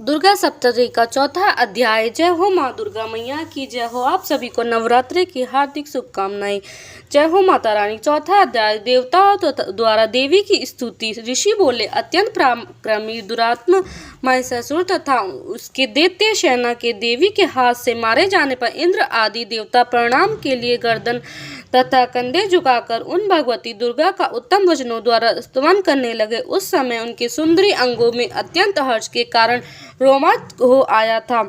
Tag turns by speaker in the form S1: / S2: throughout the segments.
S1: दुर्गा सप्तशती का चौथा अध्याय। जय हो माँ दुर्गा मैया की जय हो। आप सभी को नवरात्रि की हार्दिक शुभकामनाएं। जय हो माता रानी। चौथा अध्याय। देवताओं द्वारा देवी की स्तुति। ऋषि बोले, अत्यंत पराक्रमी दुरात्मा महिषासुर तथा उसके दैत्य सेना के देवी के हाथ से मारे जाने पर इंद्र आदि देवता प्रणाम के लिए गर्दन तथा कंधे झुकाकर उन भगवती दुर्गा का उत्तम वचनों द्वारा स्तवन करने लगे। उस समय उनके सुंदरी अंगों में अत्यंत हर्ष के कारण रोमांच हो आया था।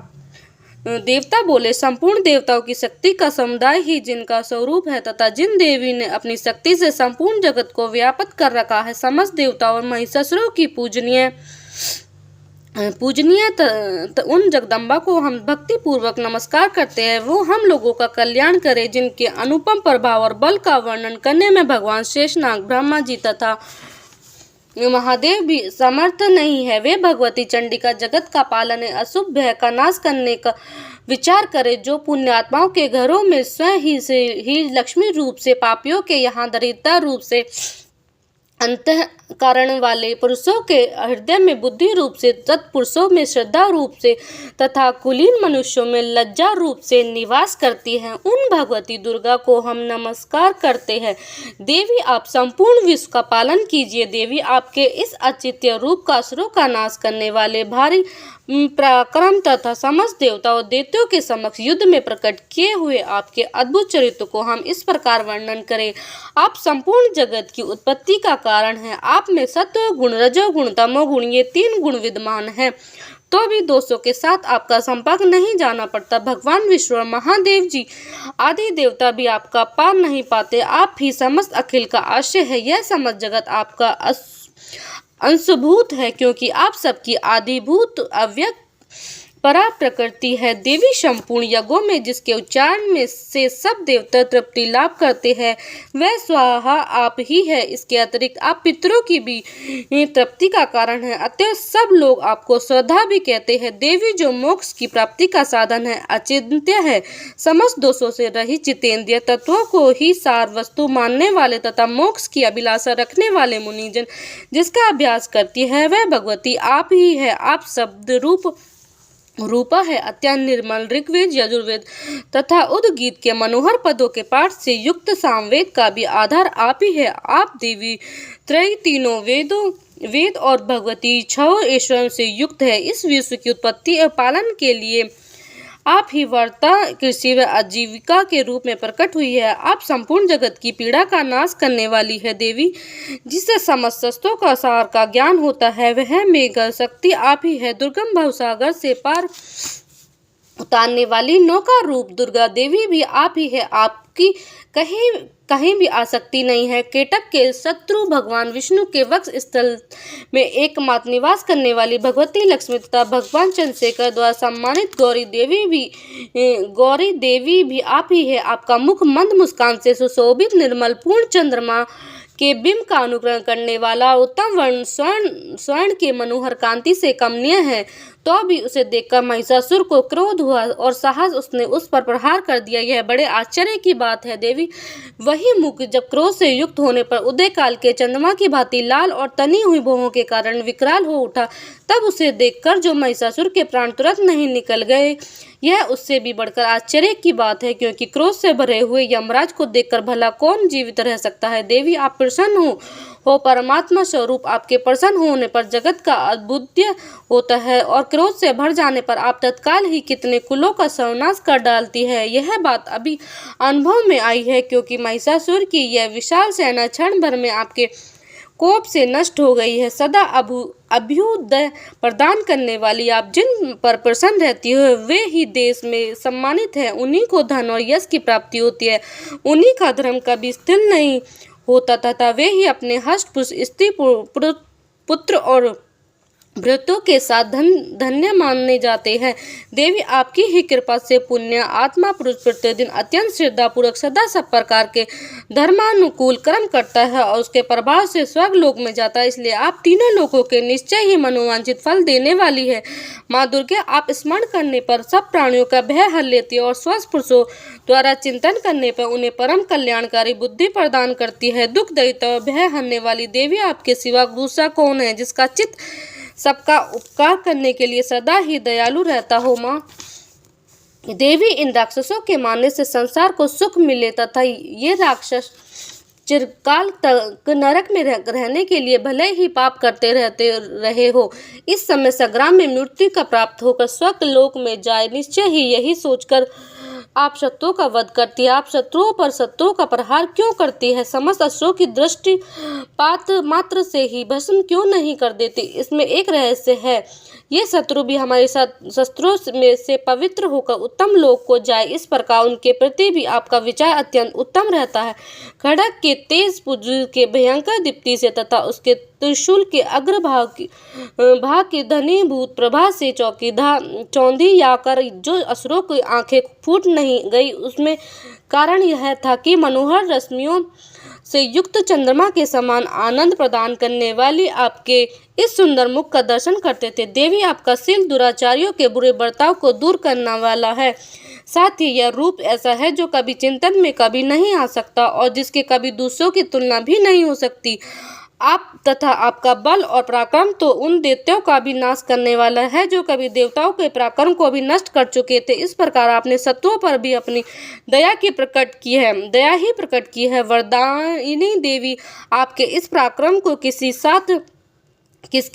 S1: देवता बोले, संपूर्ण देवताओं की शक्ति का समुदाय ही जिनका स्वरूप है तथा जिन देवी ने अपनी शक्ति से संपूर्ण जगत को व्याप्त कर रखा है, समस्त देवताओं और महिषासुरों की पूजनीय उन जगदम्बा को हम भक्ति पूर्वक नमस्कार करते हैं। वो हम लोगों का कल्याण करे, जिनके अनुपम प्रभाव और बल का वर्णन करने में भगवान शेषनाग, ब्रह्मा जी तथा महादेव भी समर्थ नहीं है। वे भगवती चंडिका जगत का पालन, अशुभ भय का नाश करने का विचार करे, जो पुण्यात्माओं के घरों में स्वयं ही लक्ष्मी रूप से, पापियों के यहाँ दरिद्रता रूप से, अंतःकरण वाले पुरुषों के हृदय में बुद्धि रूप से, तत्पुरुषों में श्रद्धा रूप से तथा कुलीन मनुष्यों में लज्जा रूप से निवास करती हैं, उन भगवती दुर्गा को हम नमस्कार करते हैं। देवी, आप संपूर्ण विश्व का पालन कीजिए। देवी, आपके इस अचिंत्य रूप का असुरों का नाश करने वाले भारी पराक्रम तथा समस्त देवताओं दैत्यों के समक्ष युद्ध में प्रकट किए हुए आपके अद्भुत चरित्र को हम इस प्रकार वर्णन करें। आप संपूर्ण जगत की उत्पत्ति का कारण है। आप में सत्व गुण, रजोगुण, तमोगुण, ये 3 गुण विद्यमान हैं, तो भी दोषों के साथ आपका संपर्क नहीं जाना पड़ता। भगवान विष्णु और महादेव जी आदि देवता भी आपका पार नहीं पाते। आप ही समस्त अखिल का आश्रय है। यह समस्त जगत आपका अंशभूत है, क्योंकि आप सबकी आदिभूत अव्यक्त परा प्रकृति है। देवी, संपूर्ण यज्ञों में जिसके उच्चारण में से सब देवता तृप्ति लाभ करते हैं, वह स्वाहा आप ही है। इसके अतिरिक्त आप पितरों की भी तृप्ति का कारण है, अतः सब लोग आपको श्रद्धा भी कहते हैं। देवी, जो मोक्ष की प्राप्ति का साधन है, अचिंत्य है, समस्त दोषों से रहित जितेंद्रिय तत्वों को ही सार वस्तु मानने वाले तथा मोक्ष की अभिलाषा रखने वाले मुनिजन जिसका अभ्यास करती है, वह भगवती आप ही है। आप शब्द रूपा है। अत्यंत निर्मल ऋग्वेद, यजुर्वेद तथा उद्गीत के मनोहर पदों के पाठ से युक्त सामवेद का भी आधार आप ही है। आप देवी त्रय, तीनों वेद और भगवती 6 ईश्वरों से युक्त है। इस विश्व की उत्पत्ति और पालन के लिए आप ही वर्ता, कृषि व आजीविका के रूप में प्रकट हुई है। आप संपूर्ण जगत की पीड़ा का नाश करने वाली है। देवी, जिससे समस्त शस्त्रों का सार का ज्ञान होता है, वह मेघ शक्ति आप ही है। दुर्गम भवसागर से पार उतारने वाली नौका रूप दुर्गा देवी भी आप ही है। आपकी कहीं भी आसक्ति नहीं है। केटक के शत्रु भगवान विष्णु के वक्ष स्थल में एकमात्र निवास करने वाली भगवती लक्ष्मी तथा भगवान चंद्रशेखर द्वारा सम्मानित गौरी देवी भी आप ही है। आपका मुख मंद मुस्कान से सुशोभित, निर्मल, पूर्ण चंद्रमा के बिंब का अनुकरण करने वाला, उत्तम वर्ण स्वर्ण के मनोहर कांति से कमनीय है, तो भी उसे देखकर महिषासुर को क्रोध हुआ और साहस उसने उस पर प्रहार कर दिया। यह बड़े आश्चर्य की बात है। देवी, वही मुख जब क्रोध से युक्त होने पर उदय काल के चंद्रमा की भांति लाल और तनी हुई भौहों के कारण विकराल हो उठा, तब उसे देखकर जो महिषासुर के प्राण तुरंत नहीं निकल गए, यह उससे भी बढ़कर आश्चर्य की बात है, क्योंकि क्रोध से भरे हुए यमराज को देखकर भला कौन जीवित रह सकता है। देवी, आप प्रसन्न हो परमात्मा स्वरूप। आपके प्रसन्न होने पर जगत का अद्भुत होता है और क्रोध से भर जाने पर आप तत्काल ही कितने कुलों का सर्वनाश कर डालती है। यह बात अभी अनुभव में आई है, क्योंकि महिषासुर की यह विशाल सेना क्षण भर में आपके कोप से नष्ट हो गई है। सदा अभ्युदय प्रदान करने वाली आप जिन पर प्रसन्न रहती हो, वे ही देश में सम्मानित है। उन्हीं को धन और यश की प्राप्ति होती है। उन्हीं का धर्म कभी स्थिर नहीं होता तथा वे ही अपने हष्ट पुरुष, स्त्री, पुत्र और व्रतों के साथ धन्य माने जाते हैं। देवी, आपकी ही कृपा से पुण्य आत्मा पुरुष प्रतिदिन अत्यंत श्रद्धापूर्वक सदा सब प्रकार के धर्मानुकूल कर्म करता है और उसके प्रभाव से स्वर्ग लोक में जाता है। इसलिए आप तीनों लोगों के निश्चय ही मनोवांछित फल देने वाली है। माँ दुर्गा, आप स्मरण करने पर सब प्राणियों का भय हर लेती है और स्वस्थ पुरुषों द्वारा चिंतन करने पर उन्हें परम कल्याणकारी बुद्धि प्रदान करती है। दुख, दैत्य और भय हरने वाली देवी, आपके सिवा दूसरा कौन है जिसका चित्त सबका उपकार करने के लिए सदा ही दयालु रहता हो। माँ देवी, इन राक्षसों के मारने से संसार को सुख मिले तथा ये राक्षस चिरकाल तक नरक में रहने के लिए भले ही पाप करते रहते रहे हो, इस समय संग्राम में मृत्यु का प्राप्त होकर स्वर्ग लोक में जाए, निश्चय ही यही सोचकर आप शत्रुओं का वध करती है। आप शत्रुओं पर शत्रुओं का प्रहार क्यों करती है? समस्त असुरों की दृष्टि पात मात्र से ही भस्म क्यों नहीं कर देती? इसमें एक रहस्य है। ये शत्रु भी हमारे शस्त्रों में से पवित्र होकर उत्तम लोक को जाए, इस प्रकार उनके प्रति भी आपका विचार अत्यंत उत्तम रहता है। खड्ग के तेज पुंज के भयंकर दीप्ति से तथा उसके त्रिशूल के अग्रभाग की धनीभूत प्रभा से चौंधी आकर जो असुरों की आंखें फूट नहीं गई, उसमें कारण यह था कि मनोहर रश्मियों से युक्त चंद्रमा के समान आनंद प्रदान करने वाली आपके इस सुंदर मुख का दर्शन करते थे। देवी, आपका शील दुराचारियों के बुरे बर्ताव को दूर करने वाला है। साथ ही यह रूप ऐसा है जो कभी चिंतन में कभी नहीं आ सकता और जिसके कभी दूसरों की तुलना भी नहीं हो सकती। आप तथा आपका बल और पराक्रम तो उन दैत्यों का भी नाश करने वाला है जो कभी देवताओं के पराक्रम को भी नष्ट कर चुके थे। इस प्रकार आपने शत्रुओं पर भी अपनी दया ही प्रकट की है। वरदायिनी देवी, आपके इस पराक्रम को किसके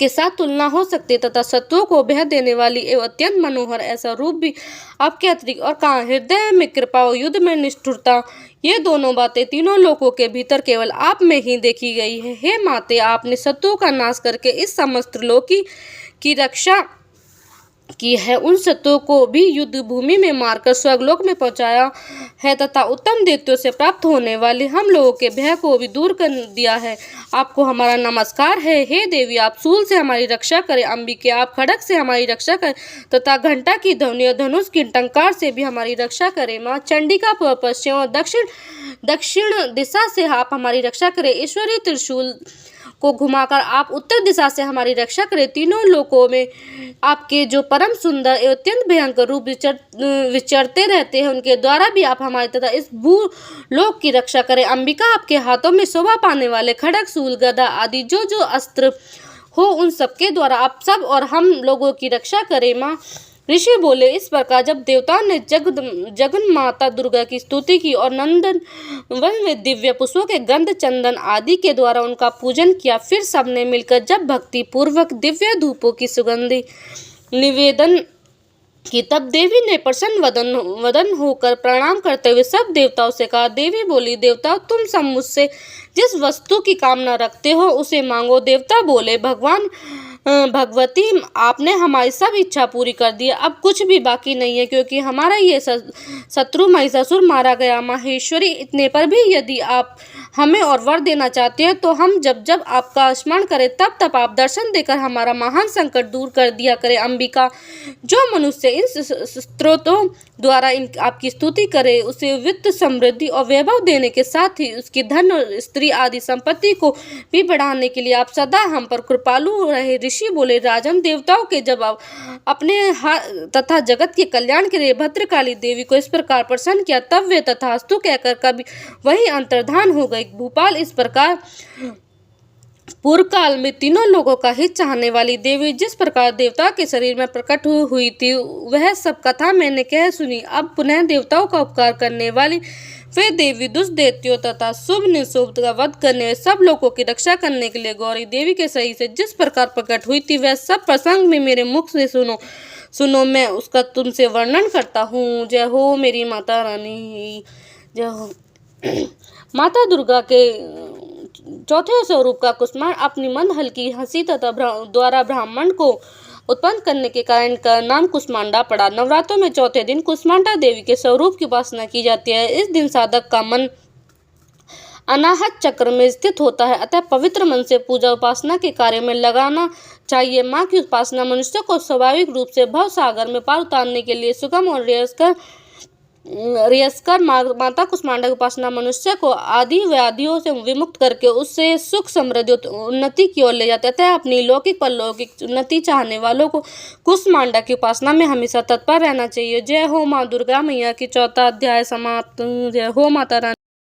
S1: साथ तुलना हो सकती तथा शत्रुओं को भय देने वाली एवं अत्यंत मनोहर ऐसा रूप भी आपके अतिरिक्त और कहाँ? हृदय में कृपा और युद्ध में निष्ठुरता, ये दोनों बातें तीनों लोकों के भीतर केवल आप में ही देखी गई है। हे माते, आपने शत्रुओं का नाश करके इस समस्त लोक की रक्षा की है, उन शत्रुओं को भी युद्ध भूमि में मारकर स्वर्गलोक में पहुंचाया है तथा उत्तम दैत्यों से प्राप्त होने वाले हम लोगों के भय को भी दूर कर दिया है। आपको हमारा नमस्कार है। हे देवी, आप शूल से हमारी रक्षा करें। अंबिके, आप खड्ग से हमारी रक्षा करें तथा घंटा की ध्वनि और धनुष की टंकार से भी हमारी रक्षा करें। माँ चंडिका, पूर्व पश्चिम और दक्षिण दिशा से आप हमारी रक्षा करें। ईश्वरी त्रिशूल को घुमाकर आप उत्तर दिशा से हमारी रक्षा करें। तीनों लोकों में आपके जो परम सुंदर एवं अत्यंत भयंकर रूप विचरते रहते हैं, उनके द्वारा भी आप हमारे तथा इस भूलोक की रक्षा करें। अंबिका, आपके हाथों में शोभा पाने वाले खड्ग, शूल, गदा आदि जो अस्त्र हो, उन सबके द्वारा आप सब और हम लोगों की रक्षा करें। माँ ऋषि बोले, इस प्रकार जब देवताओं ने जगन माता दुर्गा की स्तुति की और नंदन वन में दिव्य पुष्पों के गंध, चंदन आदि के द्वारा उनका पूजन किया, फिर सबने मिलकर जब भक्ति पूर्वक दिव्य धूपों की सुगंधि निवेदन की, तब देवी ने प्रसन्न वदन होकर प्रणाम करते हुए सब देवताओं से कहा। देवी बोली, देवताओं, तुम सब मुझसे जिस वस्तु की कामना रखते हो उसे मांगो। देवता बोले, भगवती, आपने हमारी सब इच्छा पूरी कर दी, अब कुछ भी बाकी नहीं है, क्योंकि हमारा ये शत्रु महिषासुर मारा गया। माहेश्वरी, इतने पर भी यदि आप हमें और वर देना चाहते हैं तो हम जब जब आपका स्मरण करें तब तब आप दर्शन देकर हमारा महान संकट दूर कर दिया करें। अंबिका, जो मनुष्य इन स्त्रोतों द्वारा आपकी स्तुति करे, उसे वित्त, समृद्धि और वैभव देने के साथ ही उसकी धन और स्त्री आदि संपत्ति को भी बढ़ाने के लिए आप सदा हम पर कृपालु रहे। ऋषि बोले, राजन, देवताओं के जब आप अपने तथा जगत के कल्याण के लिए भद्रकाली देवी को इस प्रकार प्रसन्न किया, तब वे तथास्तु कहकर कभी वही अंतर्धान हो गए। भूपाल, इस प्रकार पूर्व काल में तीनों लोगों का हित चाहने वाली देवी जिस प्रकार देवता के शरीर में प्रकट हुई थी, वह सब कथा मैंने कह सुनी। अब पुनः देवताओं का उपकार करने वाली वे देवी दुष्ट दैत्यों तथा शुभ निशुभ का वध करने, सब लोगों की रक्षा करने के लिए गौरी देवी के शरीर से जिस प्रकार प्रकट हुई थी, वह सब प्रसंग में मेरे मुख से सुनो, मैं उसका तुमसे वर्णन करता हूँ। जय हो मेरी माता रानी, जय हो। माता दुर्गा के चौथे स्वरूप का कुष्मांड अपनी मंद हल्की हंसी तथा द्वारा ब्राह्मण को उत्पन्न करने के कारण का नाम कुष्मांडा पड़ा। नवरात्रों में चौथे दिन कुष्मांडा देवी के स्वरूप की उपासना की जाती है। इस दिन साधक का मन अनाहत चक्र में स्थित होता है, अतः पवित्र मन से पूजा उपासना के कार्य में लगाना चाहिए। माँ की उपासना मनुष्य को स्वाभाविक रूप से भव सागर में पार उतारने के लिए सुगम और रेयस्कर माता कुष्मांडा की उपासना मनुष्य को आदि व्याधियों से विमुक्त करके उससे सुख, समृद्धि, उन्नति की ओर ले जाते हैं। अतः अपनी लौकिक परलौकिक उन्नति चाहने वालों को कुष्मांडा की उपासना में हमेशा तत्पर रहना चाहिए। जय हो माँ दुर्गा मैया की चौथा अध्याय समाप्त। जय हो माता रानी।